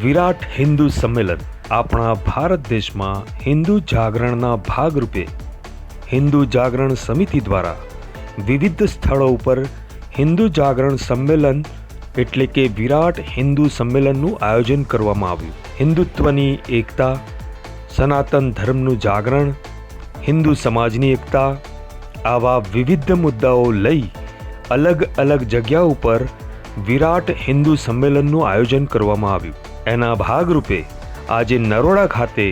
વિરાટ હિન્દુ સંમેલન આપણા ભારત દેશમાં હિન્દુ જાગરણના ભાગરૂપે હિન્દુ જાગરણ સમિતિ દ્વારા વિવિધ સ્થળો ઉપર હિન્દુ જાગરણ સંમેલન એટલે કે વિરાટ હિન્દુ સંમેલનનું આયોજન કરવામાં આવ્યું। હિન્દુત્વની એકતા, સનાતન ધર્મનું જાગરણ, હિન્દુ સમાજની એકતા, આવા વિવિધ મુદ્દાઓ લઈ અલગ અલગ જગ્યા ઉપર વિરાટ હિન્દુ સંમેલનનું આયોજન કરવામાં આવ્યું। એના ભાગરૂપે આજે નરોડા ખાતે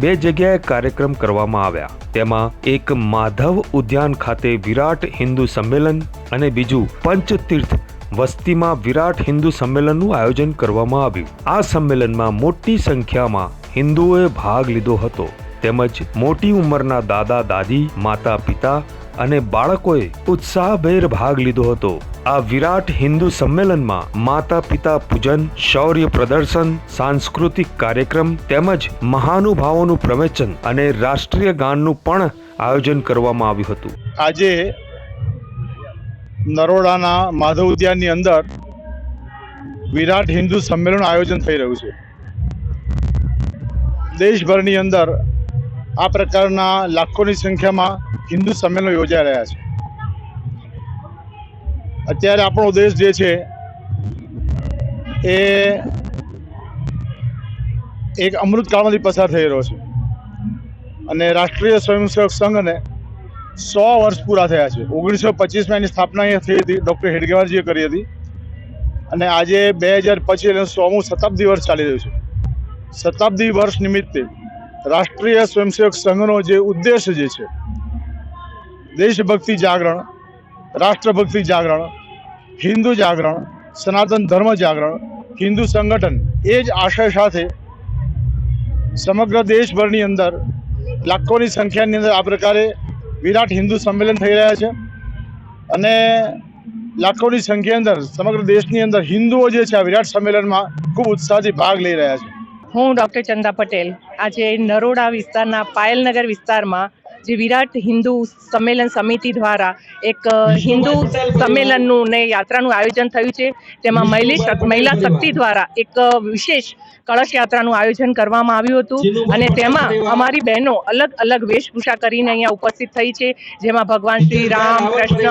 બે જગ્યાએ કાર્યક્રમ કરવામાં આવ્યા। તેમાં એક માધવ ઉદ્યાન ખાતે વિરાટ હિન્દુ સંમેલન અને બીજું પંચતીર્થ વસ્તીમાં વિરાટ હિન્દુ સંમેલનનું આયોજન કરવામાં આવ્યું। આ સંમેલનમાં મોટી સંખ્યામાં હિન્દુઓએ ભાગ લીધો હતો તેમજ મોટી ઉંમરના દાદા દાદી, માતા પિતા અને બાળકોએ ઉત્સાહભેર ભાગ લીધો હતો। આ વિરાટ હિન્દુ સંમેલનમાં માતા પિતા પૂજન, શૌર્ય પ્રદર્શન, સાંસ્કૃતિક કાર્યક્રમ તેમજ મહાનુભાવોનું પ્રવચન અને રાષ્ટ્રીય ગાનનું પણ આયોજન કરવામાં આવ્યું હતું। આજે નરોડાના માધવ ઉદ્યાનની અંદર વિરાટ હિન્દુ સંમેલન આયોજન થઈ રહ્યું છે। દેશભરની અંદર આ પ્રકારના લાખોની સંખ્યામાં હિન્દુ સંમેલનો યોજાઈ રહ્યા છે। અત્યારે આપણો દેશ જે છે એ એક અમૃતકાળમાંથી પસાર થઈ રહ્યો છે અને રાષ્ટ્રીય સ્વયંસેવક સંઘને 100 વર્ષ પૂરા થયા છે। 1925માં એની સ્થાપના અહીંયા થઈ હતી, ડૉક્ટર હેડગેવારજીએ કરી હતી અને આજે 2025 100મું શતાબ્દી વર્ષ ચાલી રહ્યું છે। શતાબ્દી વર્ષ નિમિત્તે રાષ્ટ્રીય સ્વયંસેવક સંઘનો જે ઉદ્દેશ જે છે દેશભક્તિ જાગરણ, રાષ્ટ્રભક્તિ જાગરણ, હિન્દુ જાગરણ, સનાતન ધર્મ જાગરણ, હિન્દુ સંગઠન, એ જ આશય સાથે સમગ્ર દેશભરની અંદર લાખોની સંખ્યાની અંદર આ પ્રકારે વિરાટ હિન્દુ સંમેલન થઈ રહ્યા છે અને લાખોની સંખ્યા અંદર સમગ્ર દેશની અંદર હિન્દુઓ જે છે આ વિરાટ સંમેલનમાં ખૂબ ઉત્સાહથી ભાગ લઈ રહ્યા છે। હું ડૉક્ટર ચંદા પટેલ આજે નરોડા વિસ્તારના પાયલનગર વિસ્તારમાં જે વિરાટ હિન્દુ સંમેલન સમિતિ દ્વારા એક હિન્દુ સંમેલનનું ને યાત્રાનું આયોજન થયું છે। તેમાં મહિલા શક્તિ દ્વારા એક વિશેષ કળશ યાત્રાનું આયોજન કરવામાં આવ્યું હતું અને તેમાં અમારી બહેનો અલગ અલગ વેશભૂષા કરીને અહીંયા ઉપસ્થિત થઈ છે, જેમાં ભગવાન શ્રી રામ, કૃષ્ણ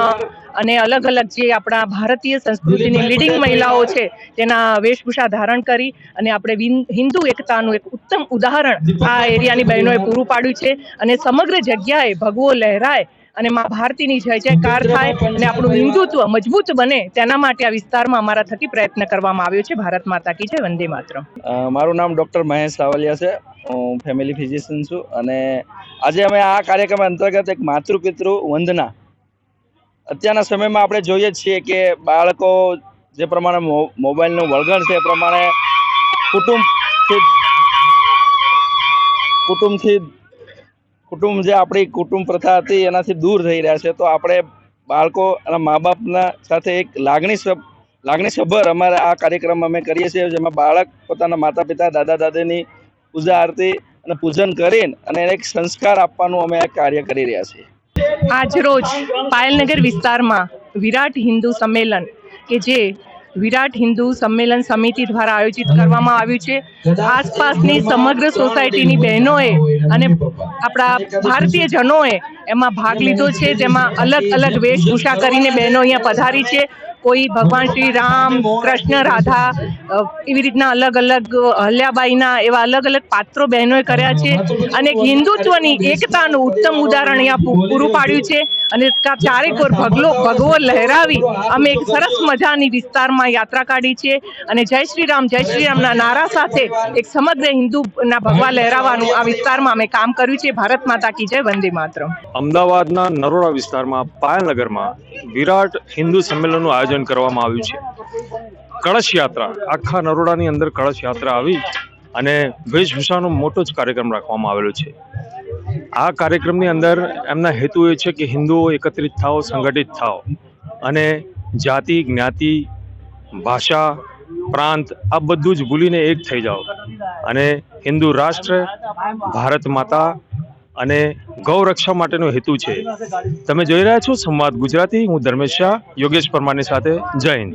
અને અલગ અલગ જે આપણા ભારતીય સંસ્કૃતિની લીડિંગ મહિલાઓ છે તેના વેશભૂષા ધારણ કરી અને આપણે હિન્દુ એકતાનું એક ઉત્તમ ઉદાહરણ આ એરિયાની બહેનોએ પૂરું પાડ્યું છે અને સમગ્ર જગ્યાએ ભગવો લહેરાય અને મા ભારતીની જય જયકાર થાય અને આપણું હિન્દુત્વ મજબૂત બને તેના માટે આ વિસ્તારમાં અમારા થકી પ્રયત્ન કરવામાં આવ્યો છે। ભારત માતા કી જય, વંદે માતરમ। મારું નામ ડૉક્ટર મહેશ સાવલિયા છે, હું ફેમિલી ફિઝિશિયન છું અને આજે અમે આ કાર્યક્રમ અંતર્ગત એક માતૃપિતૃ વંદના, અત્યારના સમયમાં આપણે જોઈએ છીએ કે બાળકો જે પ્રમાણે મોબાઈલનું વળગણ છે એ પ્રમાણે કુટુંબ જે આપણી કુટુંબ પ્રથા હતી એનાથી દૂર થઈ રહ્યા છે। તો આપણે બાળકો અને મા બાપના સાથે એક લાગણીસભર અમારે આ કાર્યક્રમ અમે કરીએ છીએ, જેમાં બાળક પોતાના માતા પિતા, દાદા દાદીની પૂજા આરતી અને પૂજન કરીને અને એને એક સંસ્કાર આપવાનું અમે આ કાર્ય કરી રહ્યા છીએ। આજરોજ પાયલનગર વિસ્તારમાં વિરાટ હિન્દુ સંમેલન કે જે વિરાટ હિન્દુ સંમેલન સમિતિ દ્વારા આયોજિત કરવામાં આવ્યું છે। આસપાસની સમગ્ર સોસાયટીની બહેનોએ અને આપણા ભારતીય જનોએ એમાં ભાગ લીધો છે, જેમાં અલગ અલગ વેશભૂષા કરીને બહેનો અહીંયા પધારી છે। કોઈ ભગવાન શ્રી રામ, કૃષ્ણ, રાધા એવી રીતના અલગ અલગ અહલ્યાબાઈના એવા અલગ અલગ પાત્રો બહેનોએ કર્યા છે અને હિન્દુત્વની એકતાનું ઉત્તમ ઉદાહરણ અહીંયા પૂરું પાડ્યું છે અને ચારેકોર ભગવો લહેરાવી અમે એક સરસ મજાની વિસ્તારમાં યાત્રા કાઢી છે અને જય શ્રી રામના નારા સાથે એક સમગ્ર હિન્દુના ભગવા લહેરાવાનું આ વિસ્તારમાં અમે કામ કર્યું છે। ભારત માતા કી જય, વંદે માતરમ। અમદાવાદના નરોડા વિસ્તારમાં પાયલનગરમાં વિરાટ હિન્દુ સંમેલનનું આયોજન કરવામાં આવ્યું છે। કળશ યાત્રા, આખા નરોડાની અંદર કળશ યાત્રા આવી અને વેશભૂષાનો મોટો જ કાર્યક્રમ રાખવામાં આવેલો છે। આ કાર્યક્રમની અંદર એમના હેતુ એ છે કે હિન્દુઓ એકત્રિત થાઓ, સંગઠિત થાઓ અને જાતિ, જ્ઞાતિ, ભાષા, પ્રાંત આ બધું જ ભૂલીને એક થઈ જાઓ અને હિન્દુ રાષ્ટ્ર, ભારત માતા અને ગૌ રક્ષા માટેનો હેતુ છે। તમે જોઈ રહ્યા છો સંવાદ ગુજરાતી, હું ધર્મેશ શાહ, યોગેશ પરમારની સાથે। જય હિન્દ।